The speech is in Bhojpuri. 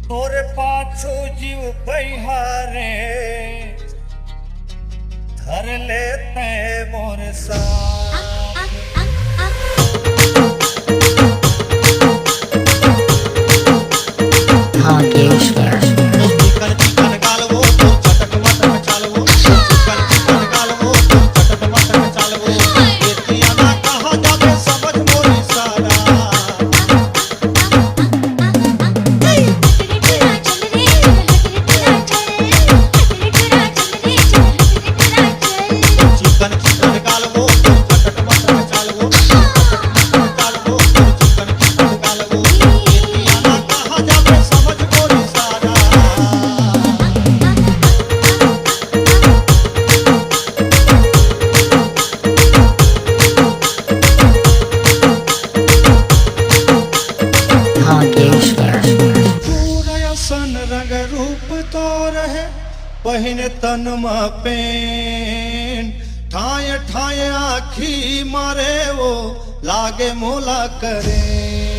तोरे पाछो जीव बहारे धर लेते मोर सा रंग रूप तो रहे पहिने तन में पेन ठाए ठाए आखी मारे वो लागे मोला करे।